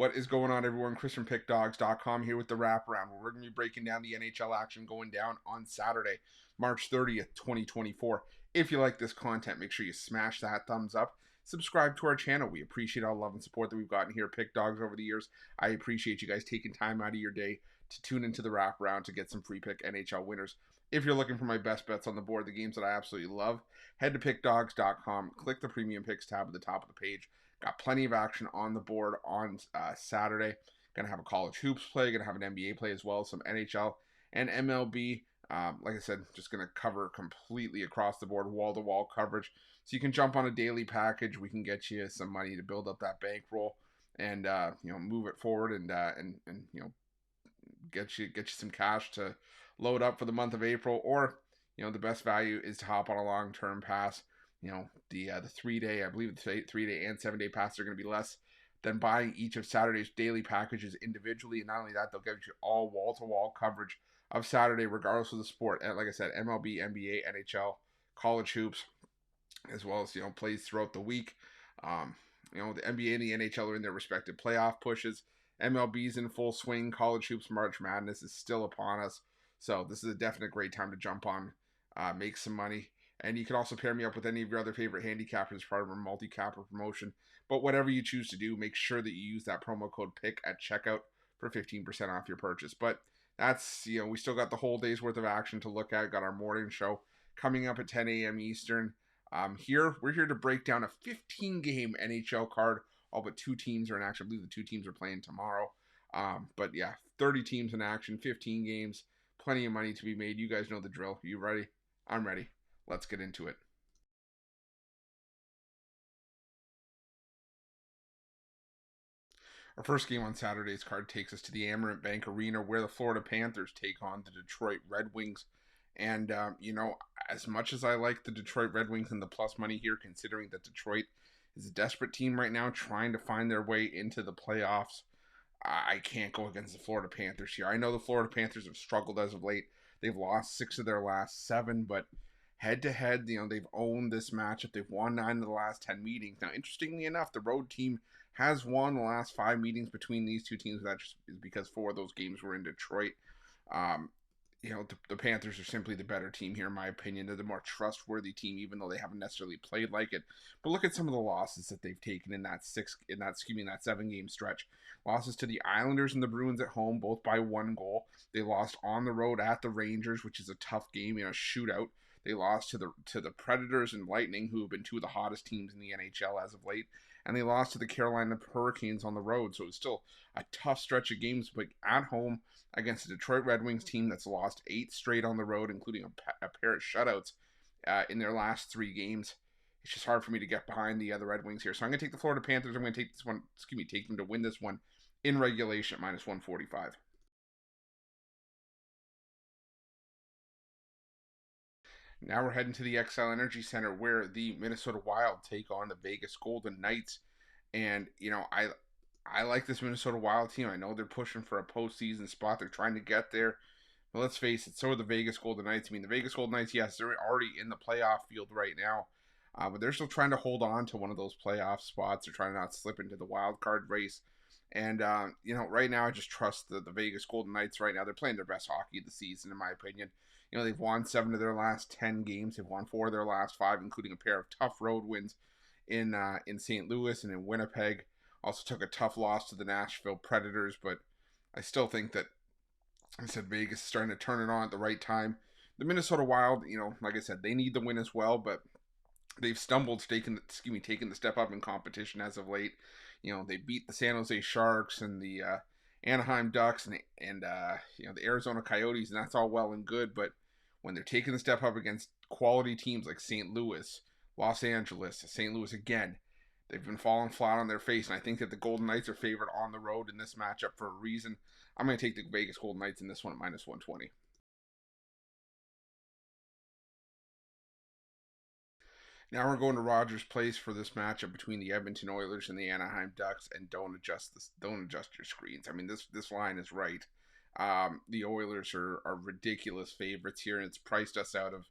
What is going on, everyone? Chris from Pickdawgz.com here with the Wraparound, where we're going to be breaking down the NHL action going down on Saturday, March 30th, 2024. If you like this content, make sure you smash that thumbs up. Subscribe to our channel. We appreciate all the love and support that we've gotten here at Pick Dawgz over the years. I appreciate you guys taking time out of your day to tune into the Wraparound to get some free pick NHL winners. If you're looking for my best bets on the board, the games that I absolutely love, head to Pickdawgz.com, click the Premium Picks tab at the top of the page. Got plenty of action on the board on Saturday. Going to have a college hoops play. Going to have an NBA play as well. Some NHL and MLB. Like I said, just going to cover completely across the board, wall-to-wall coverage. So you can jump on a daily package. We can get you some money to build up that bankroll and move it forward and get you some cash to load up for the month of April. Or the best value is to hop on a long-term pass. The 3-day, I believe the 3-day and 7-day passes are going to be less than buying each of Saturday's daily packages individually. And not only that, they'll give you all wall-to-wall coverage of Saturday, regardless of the sport. And like I said, MLB, NBA, NHL, college hoops, as well as, plays throughout the week. The NBA and the NHL are in their respective playoff pushes. MLB's in full swing. College hoops March Madness is still upon us. So this is a definite great time to jump on, make some money. And you can also pair me up with any of your other favorite handicappers as part of our multi-capper promotion. But whatever you choose to do, make sure that you use that promo code PICK at checkout for 15% off your purchase. But that's, we still got the whole day's worth of action to look at. Got our morning show coming up at 10 a.m. Eastern. We're here to break down a 15-game NHL card. All but two teams are in action. I believe the two teams are playing tomorrow. But yeah, 30 teams in action, 15 games, plenty of money to be made. You guys know the drill. You ready? I'm ready. Let's get into it. Our first game on Saturday's card takes us to the Amerant Bank Arena, where the Florida Panthers take on the Detroit Red Wings. And, as much as I like the Detroit Red Wings and the plus money here, considering that Detroit is a desperate team right now trying to find their way into the playoffs, I can't go against the Florida Panthers here. I know the Florida Panthers have struggled as of late. They've lost 6 of their last 7, but head-to-head, they've owned this matchup. They've won 9 of the last 10 meetings. Now, interestingly enough, the road team has won the last 5 meetings between these two teams. That just is because 4 of those games were in Detroit. The Panthers are simply the better team here, in my opinion. They're the more trustworthy team, even though they haven't necessarily played like it. But look at some of the losses that they've taken in that 7-game stretch. Losses to the Islanders and the Bruins at home, both by 1 goal. They lost on the road at the Rangers, which is a tough game in a shootout. They lost to the Predators and Lightning, who have been 2 of the hottest teams in the NHL as of late. And they lost to the Carolina Hurricanes on the road. So it was still a tough stretch of games, but at home against the Detroit Red Wings team that's lost 8 straight on the road, including a pair of shutouts in their last 3 games. It's just hard for me to get behind the Red Wings here. So I'm going to take the Florida Panthers. I'm going to take take them to win this one in regulation at minus 145. Now we're heading to the XL Energy Center, where the Minnesota Wild take on the Vegas Golden Knights. And, I like this Minnesota Wild team. I know they're pushing for a postseason spot. They're trying to get there. But let's face it, so are the Vegas Golden Knights. I mean, the Vegas Golden Knights, yes, they're already in the playoff field right now. But they're still trying to hold on to one of those playoff spots. They're trying to not slip into the wild card race. And, right now I just trust the Vegas Golden Knights right now. They're playing their best hockey of the season, in my opinion. They've won 7 of their last 10 games. They've won 4 of their last 5, including a pair of tough road wins in St. Louis and in Winnipeg. Also took a tough loss to the Nashville Predators, but I still think that, like I said, Vegas is starting to turn it on at the right time. The Minnesota Wild, like I said, they need the win as well, but they've stumbled, taking the step up in competition as of late. They beat the San Jose Sharks and the Anaheim Ducks and the Arizona Coyotes, and that's all well and good, but when they're taking the step up against quality teams like St. Louis, Los Angeles, St. Louis again, they've been falling flat on their face, and I think that the Golden Knights are favored on the road in this matchup for a reason. I'm going to take the Vegas Golden Knights in this one at minus 120. Now we're going to Rogers Place for this matchup between the Edmonton Oilers and the Anaheim Ducks, and don't adjust your screens. I mean, this line is right. The Oilers are ridiculous favorites here, and it's priced us out of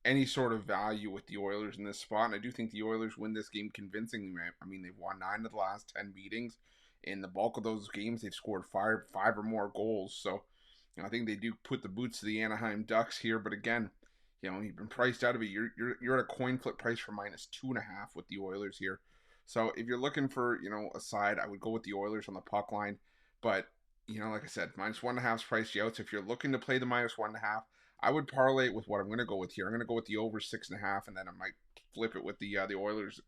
any sort of value with the Oilers in this spot. And I do think the Oilers win this game convincingly. I mean, they've won 9 of the last 10 meetings. In the bulk of those games, they've scored five or more goals. So, I think they do put the boots to the Anaheim Ducks here. But again, you've been priced out of it. You're at a coin flip price for -2.5 with the Oilers here. So if you're looking for a side, I would go with the Oilers on the puck line. But like I said, -1.5 is priced you out. So if you're looking to play the -1.5, I would parlay it with what I'm going to go with here. I'm going to go with the over 6.5, and then I might flip it with the Oilers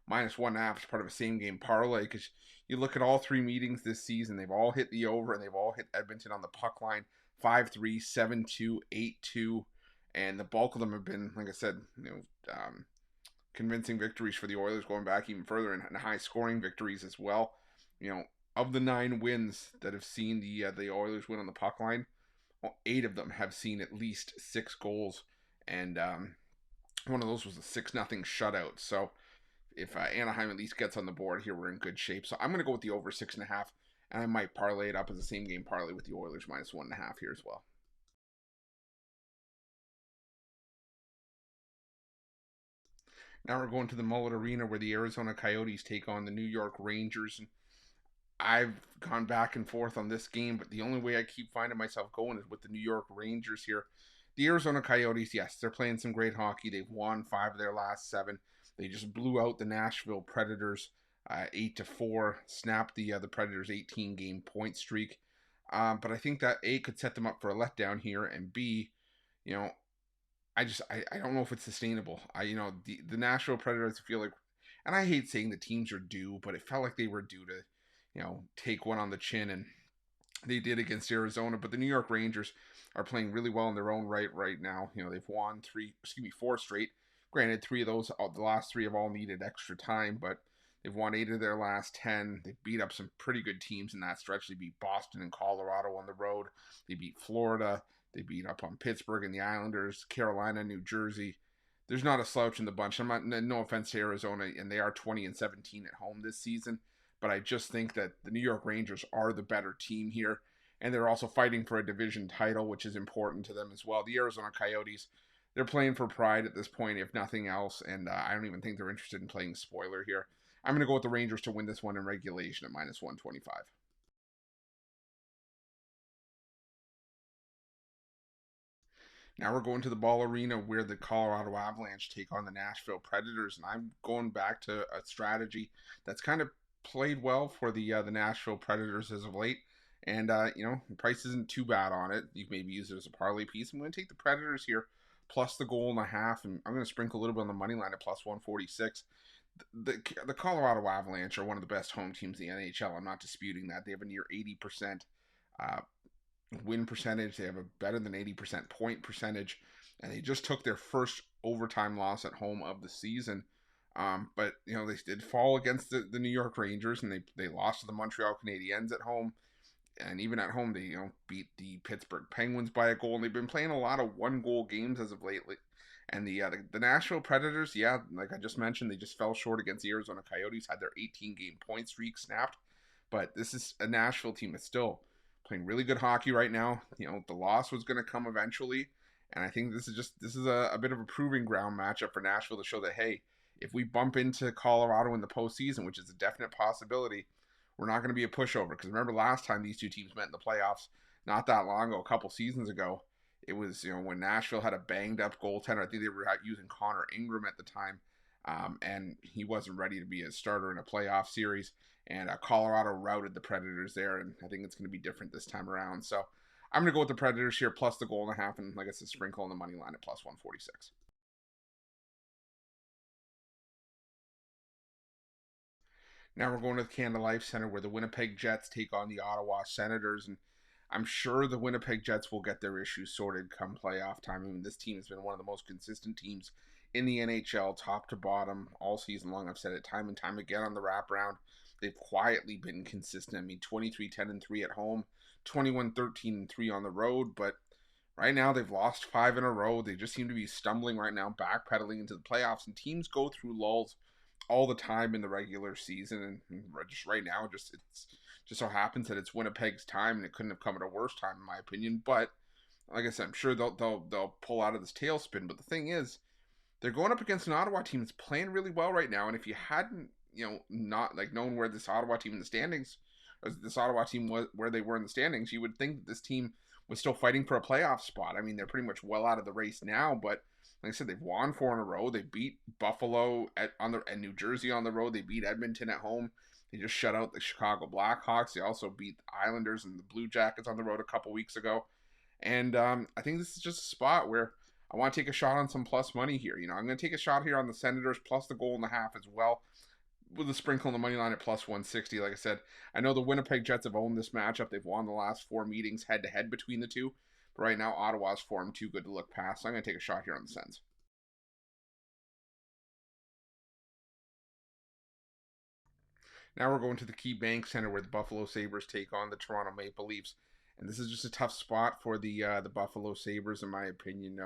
-1.5 as part of a same game parlay, because you look at all three meetings this season, they've all hit the over, and they've all hit Edmonton on the puck line 5-3, 7-2, 8-2, and the bulk of them have been, like I said, convincing victories for the Oilers, going back even further, and high scoring victories as well. Of the 9 wins that have seen the Oilers win on the puck line, 8 of them have seen at least 6 goals, and one of those was a 6-0 shutout. So if Anaheim at least gets on the board here, we're in good shape. So I'm going to go with the over 6.5, and I might parlay it up as a same game parlay with the Oilers -1.5 here as well. Now we're going to the Mullet Arena, where the Arizona Coyotes take on the New York Rangers. And I've gone back and forth on this game, but the only way I keep finding myself going is with the New York Rangers here. The Arizona Coyotes, yes, they're playing some great hockey. They've won 5 of their last 7. They just blew out the Nashville Predators 8-4, snapped the Predators' 18-game point streak. But I think that A, could set them up for a letdown here, and B, I don't know if it's sustainable. The Nashville Predators feel like, and I hate saying the teams are due, but it felt like they were due to, take one on the chin, and they did against Arizona. But the New York Rangers are playing really well in their own right now. They've won 4 straight. Granted, 3 of those, the last 3 have all needed extra time, but they've won 8 of their last 10. They beat up some pretty good teams in that stretch. They beat Boston and Colorado on the road. They beat Florida. They beat up on Pittsburgh and the Islanders, Carolina, New Jersey. There's not a slouch in the bunch. No offense to Arizona, and they are 20-17 at home this season, but I just think that the New York Rangers are the better team here, and they're also fighting for a division title, which is important to them as well. The Arizona Coyotes, they're playing for pride at this point, if nothing else, and I don't even think they're interested in playing spoiler here. I'm going to go with the Rangers to win this one in regulation at -125. Now we're going to the Ball Arena, where the Colorado Avalanche take on the Nashville Predators, and I'm going back to a strategy that's kind of played well for the Nashville Predators as of late. And the price isn't too bad on it. You can maybe use it as a parlay piece. I'm going to take the Predators here, plus the 1.5, and I'm going to sprinkle a little bit on the money line at +146. The Colorado Avalanche are one of the best home teams in the NHL. I'm not disputing that. They have a near 80% win percentage. They have a better than 80% point percentage, and they just took their first overtime loss at home of the season. But they did fall against the New York Rangers, and they lost to the Montreal Canadiens at home. And even at home, they beat the Pittsburgh Penguins by a goal. And they've been playing a lot of 1-goal games as of lately. And the Nashville Predators, like I just mentioned, they just fell short against the Arizona Coyotes, had their 18-game point streak snapped. But this is a Nashville team that's still playing really good hockey right now. The loss was going to come eventually, and I think this is a bit of a proving ground matchup for Nashville to show that, hey, if we bump into Colorado in the postseason, which is a definite possibility, we're not going to be a pushover. Because remember last time these two teams met in the playoffs, not that long ago, a couple seasons ago, it was when Nashville had a banged up goaltender. I think they were using Connor Ingram at the time, and he wasn't ready to be a starter in a playoff series. And Colorado routed the Predators there, and I think it's going to be different this time around. So I'm going to go with the Predators here, plus the 1.5, and like I said, sprinkle on the money line at +146. Now we're going to the Canada Life Center, where the Winnipeg Jets take on the Ottawa Senators, and I'm sure the Winnipeg Jets will get their issues sorted come playoff time. I mean, this team has been one of the most consistent teams in the NHL, top to bottom, all season long. I've said it time and time again on the Wraparound. They've quietly been consistent. I mean, 23-10-3 at home, 21-13-3 on the road, but right now they've lost 5 in a row. They just seem to be stumbling right now, backpedaling into the playoffs, and teams go through lulls all the time in the regular season, and just right now, it's just so happens that it's Winnipeg's time, and it couldn't have come at a worse time, in my opinion. But like I said, I'm sure they'll pull out of this tailspin. But the thing is, they're going up against an Ottawa team that's playing really well right now, and if you hadn't, not like known where this Ottawa team in the standings this Ottawa team was where they were in the standings, you would think that this team was still fighting for a playoff spot. I mean, they're pretty much well out of the race now, but like I said, they've won 4 in a row. They beat Buffalo and New Jersey on the road. They beat Edmonton at home. They just shut out the Chicago Blackhawks. They also beat the Islanders and the Blue Jackets on the road a couple weeks ago. And I think this is just a spot where I want to take a shot on some plus money here. I'm going to take a shot here on the Senators plus the goal and a half as well, with a sprinkle on the money line at plus 160. Like I said, I know the Winnipeg Jets have owned this matchup. They've won the last 4 meetings head-to-head between the two. But right now, Ottawa's form too good to look past. So I'm going to take a shot here on the Sens. Now we're going to the Key Bank Center where the Buffalo Sabres take on the Toronto Maple Leafs. And this is just a tough spot for the Buffalo Sabres, in my opinion.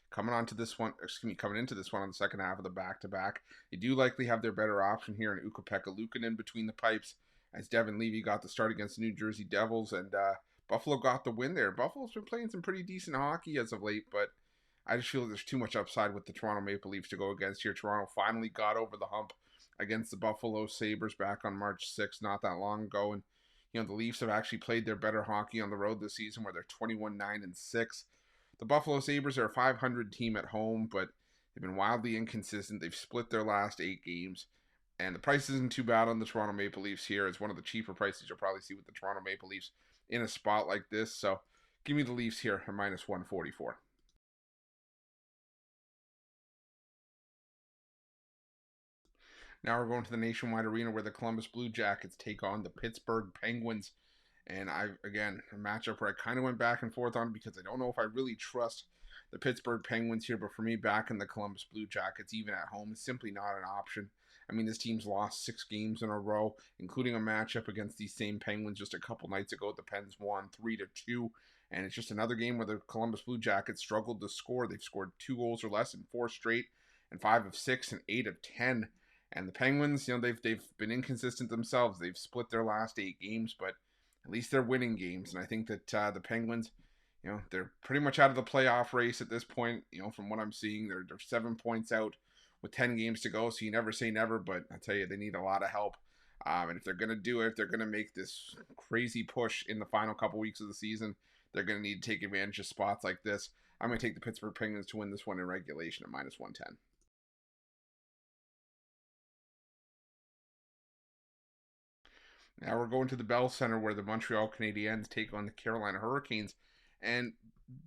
Coming into this one on the second half of the back-to-back, they do likely have their better option here in Ukko-Pekka Luukkonen between the pipes, as Devin Levy got the start against the New Jersey Devils, and Buffalo got the win there. Buffalo's been playing some pretty decent hockey as of late, but I just feel like there's too much upside with the Toronto Maple Leafs to go against here. Toronto finally got over the hump against the Buffalo Sabres back on March 6th, not that long ago, and the Leafs have actually played their better hockey on the road this season, where they're 21-9-6. The Buffalo Sabres are a 500 team at home, but they've been wildly inconsistent. They've split their last 8 games, and the price isn't too bad on the Toronto Maple Leafs here. It's one of the cheaper prices you'll probably see with the Toronto Maple Leafs in a spot like this. So give me the Leafs here at minus 144. Now we're going to the Nationwide Arena where the Columbus Blue Jackets take on the Pittsburgh Penguins. And again, a matchup where I kind of went back and forth on because I don't know if I really trust the Pittsburgh Penguins here. But for me, back in the Columbus Blue Jackets, even at home, is simply not an option. I mean, this team's lost 6 games in a row, including a matchup against these same Penguins just a couple nights ago. The Pens won 3-2. And it's just another game where the Columbus Blue Jackets struggled to score. They've scored 2 goals or less in 4 straight, and 5 of 6 and 8 of 10. And the Penguins, they've been inconsistent themselves. They've split their last 8 games, but at least they're winning games. And I think that the Penguins, they're pretty much out of the playoff race at this point. From what I'm seeing, they're 7 points out with 10 games to go. So you never say never, but I tell you, they need a lot of help. And if they're going to do it, if they're going to make this crazy push in the final couple weeks of the season, they're going to need to take advantage of spots like this. I'm going to take the Pittsburgh Penguins to win this one in regulation at minus 110. Now we're going to the Bell Center where the Montreal Canadiens take on the Carolina Hurricanes. And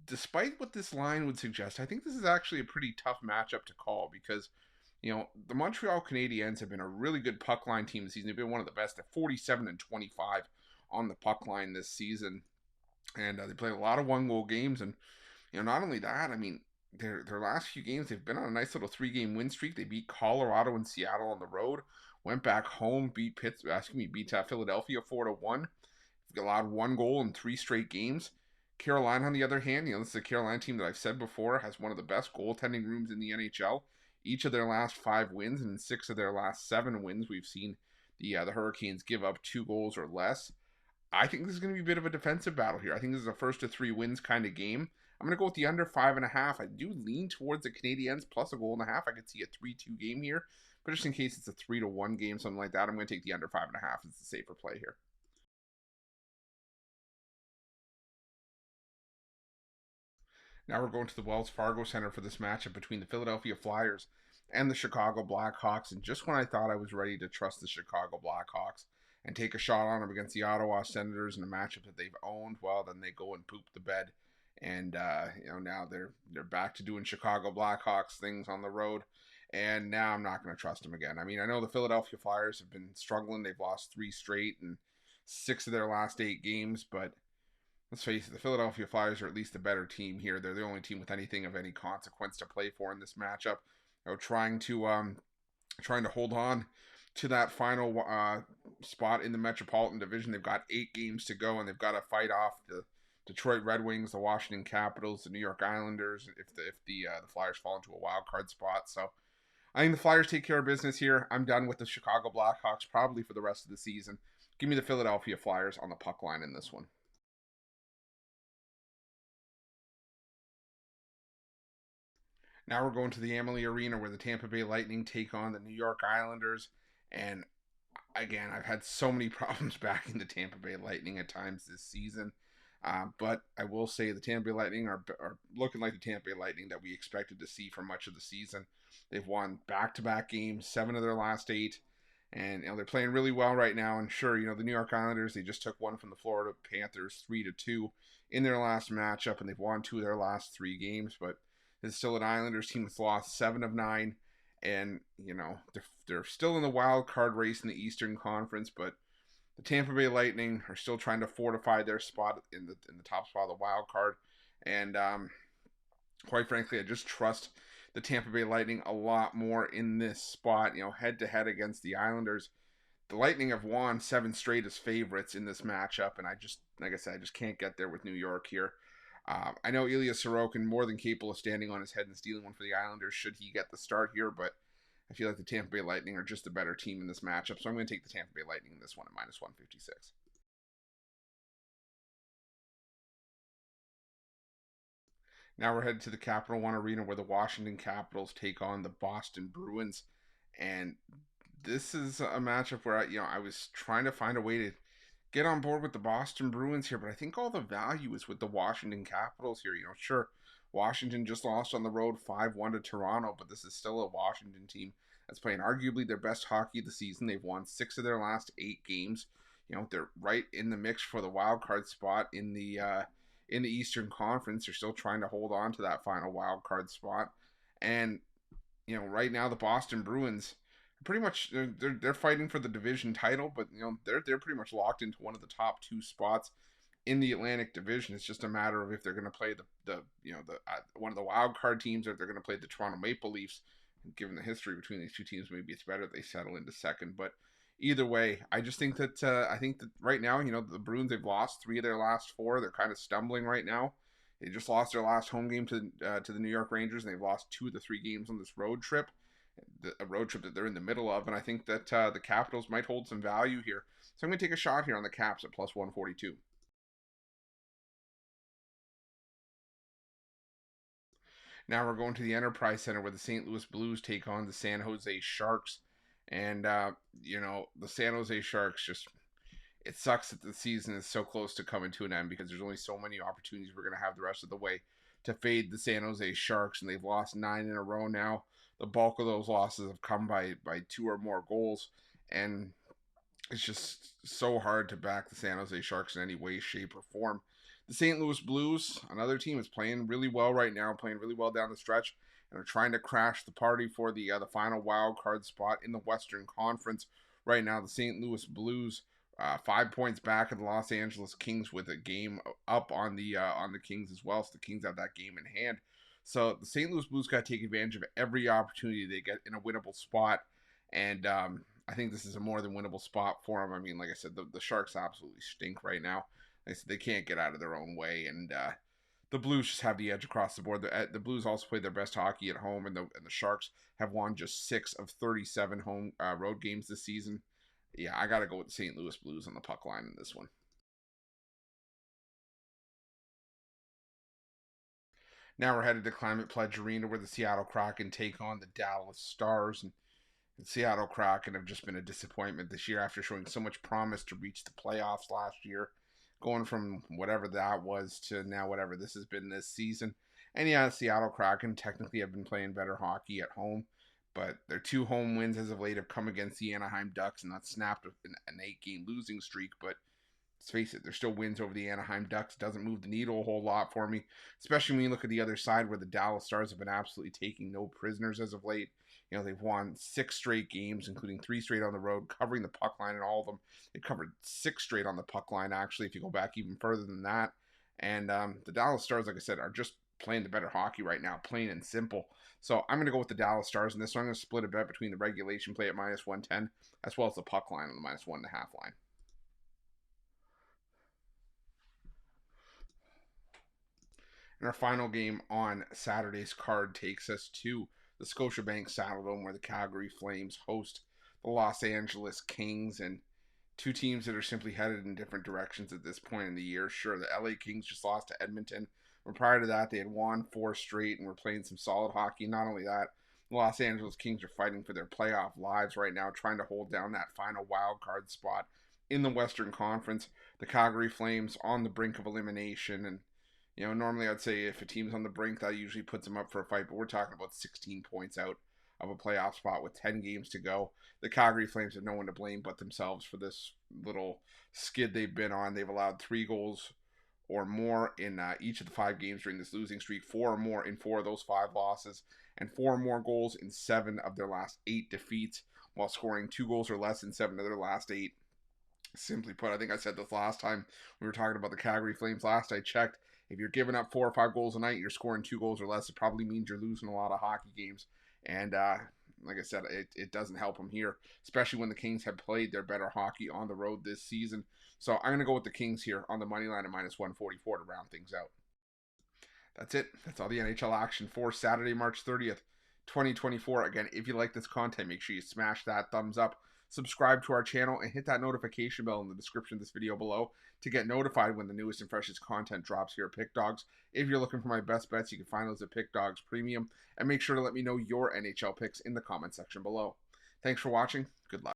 despite what this line would suggest, I think this is actually a pretty tough matchup to call because, the Montreal Canadiens have been a really good puck line team this season. They've been one of the best at 47-25 on the puck line this season. And they played a lot of 1-goal games. And, not only that, I mean, their last few games, they've been on a nice little 3-game win streak. They beat Colorado and Seattle on the road. Went back home, beat Philadelphia 4-1. Allowed 1 goal in 3 straight games. Carolina, on the other hand, this is a Carolina team that I've said before has one of the best goaltending rooms in the NHL. Each of their last 5 wins and in 6 of their last 7 wins, we've seen the Hurricanes give up 2 goals or less. I think this is going to be a bit of a defensive battle here. I think this is a first to 3 wins kind of game. I'm going to go with the under 5.5. I do lean towards the Canadiens plus a goal and a half. I could see a 3-2 game here. But just in case it's a 3-1 game, something like that, I'm going to take the under 5.5 as the safer play here. Now we're going to the Wells Fargo Center for this matchup between the Philadelphia Flyers and the Chicago Blackhawks. And just when I thought I was ready to trust the Chicago Blackhawks and take a shot on them against the Ottawa Senators in a matchup that they've owned, well, then they go and poop the bed. And now they're back to doing Chicago Blackhawks things on the road. And now I'm not going to trust them again. I mean, I know the Philadelphia Flyers have been struggling. They've lost 3 straight and 6 of their last 8 games. But let's face it, the Philadelphia Flyers are at least a better team here. They're the only team with anything of any consequence to play for in this matchup. They're trying to hold on to that final spot in the Metropolitan Division. They've got 8 games to go, and they've got to fight off the Detroit Red Wings, the Washington Capitals, the New York Islanders, if the Flyers fall into a wild card spot. So I think the Flyers take care of business here. I'm done with the Chicago Blackhawks probably for the rest of the season. Give me the Philadelphia Flyers on the puck line in this one. Now we're going to the Amalie Arena where the Tampa Bay Lightning take on the New York Islanders. And again, I've had so many problems backing the Tampa Bay Lightning at times this season. But I will say the Tampa Bay Lightning are looking like the Tampa Bay Lightning that we expected to see for much of the season. They've won back-to-back games, 7 of their last 8, and they're playing really well right now. And sure, the New York Islanders, they just took one from the Florida Panthers 3-2 in their last matchup, and they've won 2 of their last 3 games. But it's still an Islanders team that's lost 7 of 9, and they're still in the wild card race in the Eastern Conference, but the Tampa Bay Lightning are still trying to fortify their spot in the top spot of the wild card, and quite frankly, I just trust the Tampa Bay Lightning a lot more in this spot. Head to head against the Islanders, the Lightning have won 7 straight as favorites in this matchup, and like I said, I just can't get there with New York here. I know Ilya Sorokin more than capable of standing on his head and stealing one for the Islanders should he get the start here, but I feel like the Tampa Bay Lightning are just a better team in this matchup, so I'm going to take the Tampa Bay Lightning in this one at -156. Now we're headed to the Capital One Arena where the Washington Capitals take on the Boston Bruins, and this is a matchup where I was trying to find a way to get on board with the Boston Bruins here, but I think all the value is with the Washington Capitals here. Sure, Washington just lost on the road 5-1 to Toronto, but this is still a Washington team that's playing arguably their best hockey of the season. They've won 6 of their last 8 games. They're right in the mix for the wild card spot in the Eastern Conference. They're still trying to hold on to that final wild card spot, and right now the Boston Bruins pretty much they're fighting for the division title, but they're pretty much locked into one of the top 2 spots in the Atlantic Division. It's just a matter of if they're going to play the one of the wild card teams, or if they're going to play the Toronto Maple Leafs. Given the history between these 2 teams, maybe it's better they settle into second. But either way, I just think that right now, the Bruins, they've lost 3 of their last 4. They're kind of stumbling right now. They just lost their last home game to the New York Rangers, and they've lost 2 of the 3 games on this road trip. A road trip that they're in the middle of, and I think that the Capitals might hold some value here. So I'm going to take a shot here on the Caps at +142. Now we're going to the Enterprise Center where the St. Louis Blues take on the San Jose Sharks. And, the San Jose Sharks it sucks that the season is so close to coming to an end because there's only so many opportunities we're going to have the rest of the way to fade the San Jose Sharks, and they've lost 9 in a row now. The bulk of those losses have come by 2 or more goals, and it's just so hard to back the San Jose Sharks in any way, shape, or form. The St. Louis Blues, another team, is playing really well right now, playing really well down the stretch, and are trying to crash the party for the final wild card spot in the Western Conference. Right now, the St. Louis Blues 5 points back of the Los Angeles Kings with a game up on the Kings as well. So the Kings have that game in hand. So the St. Louis Blues got to take advantage of every opportunity they get in a winnable spot, and I think this is a more than winnable spot for them. I mean, like I said, the Sharks absolutely stink right now. Like I said, they can't get out of their own way, and the Blues just have the edge across the board. The Blues also play their best hockey at home, and the Sharks have won just 6 of 37 home road games this season. Yeah, I got to go with the St. Louis Blues on the puck line in this one. Now we're headed to Climate Pledge Arena where the Seattle Kraken take on the Dallas Stars. And the Seattle Kraken have just been a disappointment this year after showing so much promise to reach the playoffs last year. Going from whatever that was to now whatever this has been this season. And yeah, Seattle Kraken technically have been playing better hockey at home. But their 2 home wins as of late have come against the Anaheim Ducks, and that snapped an 8-game losing streak. But let's face it, there's still wins over the Anaheim Ducks. Doesn't move the needle a whole lot for me, especially when you look at the other side where the Dallas Stars have been absolutely taking no prisoners as of late. They've won 6 straight games, including 3 straight on the road, covering the puck line in all of them. They covered 6 straight on the puck line, actually, if you go back even further than that. And the Dallas Stars, like I said, are just playing the better hockey right now, plain and simple. So I'm going to go with the Dallas Stars in this one. I'm going to split a bet between the regulation play at -110 as well as the puck line on the -1.5 line. And our final game on Saturday's card takes us to the Scotiabank Saddledome where the Calgary Flames host the Los Angeles Kings, and 2 teams that are simply headed in different directions at this point in the year. Sure, the LA Kings just lost to Edmonton, but prior to that they had won 4 straight and were playing some solid hockey. Not only that, The Los Angeles Kings are fighting for their playoff lives right now, trying to hold down that final wild card spot in the Western Conference. The Calgary Flames on the brink of elimination, and normally I'd say if a team's on the brink, that usually puts them up for a fight, but we're talking about 16 points out of a playoff spot with 10 games to go. The Calgary Flames have no one to blame but themselves for this little skid they've been on. They've allowed 3 goals or more in each of the 5 games during this losing streak, 4 or more in 4 of those 5 losses, and 4 or more goals in 7 of their last 8 defeats, while scoring 2 goals or less in 7 of their last 8. Simply put, I think I said this last time we were talking about the Calgary Flames. Last I checked, if you're giving up 4 or 5 goals a night, you're scoring 2 goals or less, it probably means you're losing a lot of hockey games. And like I said, it doesn't help them here, especially when the Kings have played their better hockey on the road this season. So I'm going to go with the Kings here on the money line at -144 to round things out. That's it. That's all the NHL action for Saturday, March 30th, 2024. Again, if you like this content, make sure you smash that thumbs up, subscribe to our channel, and hit that notification bell in the description of this video below to get notified when the newest and freshest content drops here at Pick Dawgz. If you're looking for my best bets, you can find those at Pick Dawgz Premium, and make sure to let me know your NHL picks in the comment section below. Thanks for watching. Good luck.